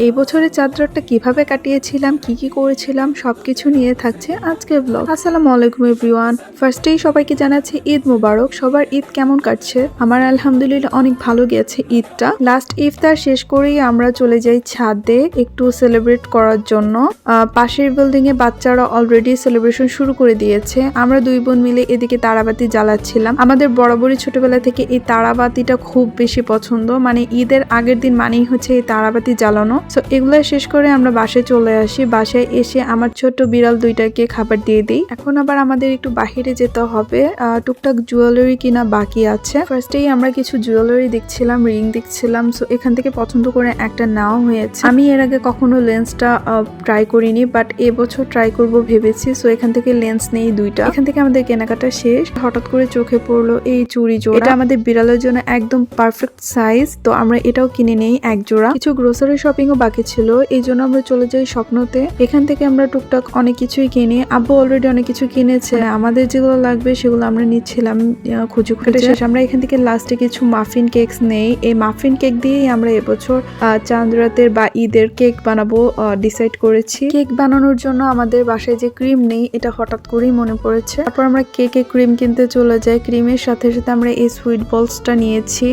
এই বছরের চাঁদ রাতটা কিভাবে কাটিয়েছিলাম, কি কি করেছিলাম সবকিছু নিয়ে থাকছে আজকের ব্লগ। আসসালামু আলাইকুম এভরিওয়ান। ফার্স্টেই সবাইকে জানাচ্ছি ঈদ মোবারক। সবার ঈদ কেমন কাটছে? আমার আলহামদুলিল্লাহ অনেক ভালো গেছে ঈদটা। লাস্ট ইফতার শেষ করেই আমরা চলে যাই ছাদে একটু সেলিব্রেট করার জন্য। পাশের বিল্ডিং এ বাচ্চারা অলরেডি সেলিব্রেশন শুরু করে দিয়েছে। আমরা দুই বোন মিলে এদিকে তারাবাতি জ্বালাচ্ছিলাম। আমাদের বরাবরই ছোটবেলা থেকে এই তারাবাতিটা খুব বেশি পছন্দ, মানে ঈদের আগের দিন মানেই হচ্ছে এই তারাবাতি জ্বালানো। সো এগুলো শেষ করে আমরা বাসায় চলে আসি। বাসায় এসে আমার ছোট বিড়াল দুইটাকে খাবার দিয়ে দিই। এখন আবার আমাদের একটু বাহিরে যেতে হবে, টুকটাক জুয়েলারি কিনা বাকি আছে। ফার্স্টেই আমরা কিছু জুয়েলারি দেখছিলাম, রিং দেখছিলাম। সো এখান থেকে পছন্দ করে একটা নেওয়া হয়েছে। আমি এর আগে কখনো লেন্সটা ট্রাই করিনি, বাট এবছর ট্রাই করব ভেবেছি। সো এখান থেকে লেন্স নেই দুইটা। এখান থেকে আমাদের কেনাকাটা শেষ। হঠাৎ করে চোখে পড়লো এই চুড়ি জোড়া। এটা আমাদের বিড়ালের জন্য একদম পারফেক্ট সাইজ। তো আমরা এটাও কিনে নেই এক জোড়া। কিছু গ্রোসারি শপিং ও বাকি ছিল, এই জন্য আমরা চলে যাই স্বপ্নতে। এখান থেকে আমরা টুকটাক অনেক কিছুই কিনি। আব্বু অলরেডি অনেক কিছু কিনেছে, আমাদের যেগুলো লাগবে সেগুলো আমরা নিচ্ছিলাম খুঁজে খুঁজে। শেষ আমরা এখান থেকে লাস্টে কিছু মাফিন কেকস নেই। এই মাফিন কেক দিয়েই আমরা এবছর চাঁদ রাতের বা ঈদের কেক বানাবো ডিসাইড করেছি। কেক বানানোর জন্য আমাদের বাসায় যে ক্রিম নেই, এটা হঠাৎ করেই মনে পড়েছে। তারপর আমরা কেকে ক্রিম কিনতে চলে যাই। ক্রিমের সাথে সাথে আমরা এই সুইট বলসটা নিয়েছি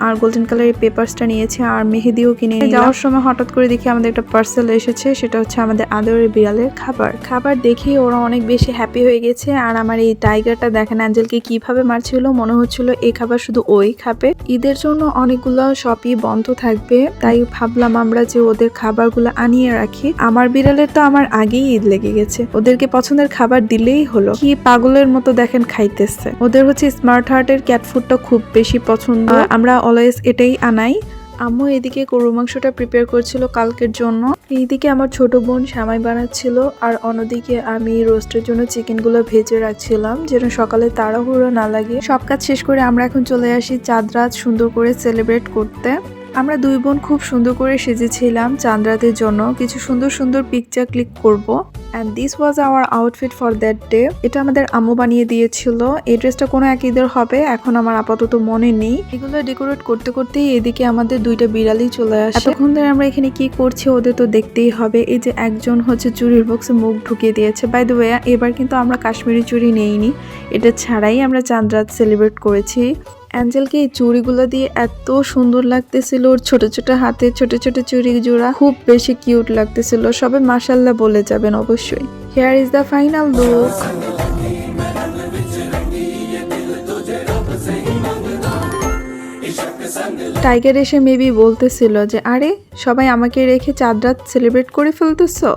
আর গোল্ডেন কালারের পেপারসটা নিয়েছি আর মেহেদিও কিনে নিলাম। যাওয়ার সময় হঠাৎ করে দেখি আমাদের একটা পার্সেল এসেছে, সেটা হচ্ছে আমাদের আদরের বিড়ালের খাবার দেখে ওরা অনেক বেশি হ্যাপি হয়ে গেছে। আর আমার এই টাইগারটা দেখেন অ্যাঞ্জেলকে কিভাবে মারছিল, মনে হচ্ছিল এই খাবার শুধু ওই খাবে। ঈদের জন্য অনেকগুলো শপই বন্ধ থাকবে, তাই ভাবলাম আমরা যে ওদের খাবারগুলো আনিয়ে রাখি। আমার বিড়ালের তো আমার আগেই ঈদ লেগে গেছে, ওদেরকে পছন্দের খাবার দিলেই হলো। কি পাগলের মতো দেখেন খাইতেছে। ওদের হচ্ছে স্মার্ট হার্টের ক্যাট ফুডটা খুব বেশি পছন্দ, আমরা অলওয়েজ এটাই আনাই। আম্মু এদিকে গরু মাংসটা প্রিপেয়ার করছিল কালকের জন্য, এইদিকে আমার ছোট বোন সেমাই বানাচ্ছিল, আর অন্যদিকে আমি রোস্টের জন্য চিকেনগুলো ভেজে রাখছিলাম যেন সকালে তাড়াহুড়ো না লাগে। সব কাজ শেষ করে আমরা এখন চলে আসি চাঁদ রাত সুন্দর করে সেলিব্রেট করতে। আমরা দুই বোন খুব সুন্দর করে সেজেছিলাম চাঁদ রাতের জন্য, কিছু সুন্দর সুন্দর পিকচার ক্লিক করব। And this was our outfit for that day. এটা আমাদের আম্মু বানিয়ে দিয়েছিল। এই ড্রেসটা কোনো এক ঈদের হবে, এখন আমার আপাতত মনে নেই। এগুলো ডেকোরেট করতে করতেই এদিকে আমাদের দুইটা বিড়ালই চলে আসে। এতক্ষণ ধরে আমরা এখানে কি করছি ওদের তো দেখতেই হবে। এই যে একজন হচ্ছে চুরির বক্সে মুখ ঢুকিয়ে দিয়েছে। বাই দ্য ওয়ে এবার কিন্তু আমরা কাশ্মীরি চুড়ি নেইনি, এটা ছাড়াই আমরা চাঁদ রাত সেলিব্রেট করেছি। অ্যাঞ্জেলকে এই চুড়িগুলো দিয়ে এত সুন্দর লাগতেছিল, ওর ছোট ছোট হাতে ছোট ছোট চুড়ি জোড়া খুব বেশি কিউট লাগতেছিল। সবাই মাশাআল্লাহ বলে যাবেন অবশ্যই। Here is the final look. Tiger এসে মেবি বলতেছিল যে আরে সবাই আমাকে রেখে চাঁদ রাত সেলিব্রেট করে ফেলতেছো।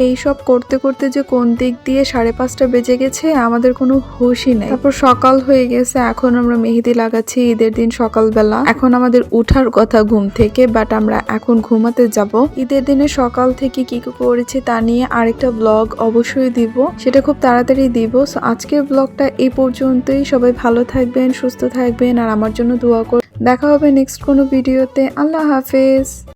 এইসব করতে করতে যে কোন দিক দিয়ে 5:30 বেজে গেছে আমাদের কোনো হুঁশই নেই। তারপর সকাল হয়ে গেছে, এখন আমরা মেহেদি লাগাচ্ছি ঈদের দিন সকালবেলা। এখন আমাদের উঠার কথা ঘুম থেকে, বাট আমরা এখন ঘুমাতে যাব। ঈদের দিনে সকাল থেকে কি কি করেছি তা নিয়ে আরেকটা ব্লগ অবশ্যই দিব, সেটা খুব তাড়াতাড়ি দিব। সো আজকের ব্লগটা এই পর্যন্তই। সবাই ভালো থাকবেন, সুস্থ থাকবেন আর আমার জন্য দোয়া করবেন। দেখা হবে নেক্সট কোনো ভিডিওতে। আল্লাহ হাফেজ।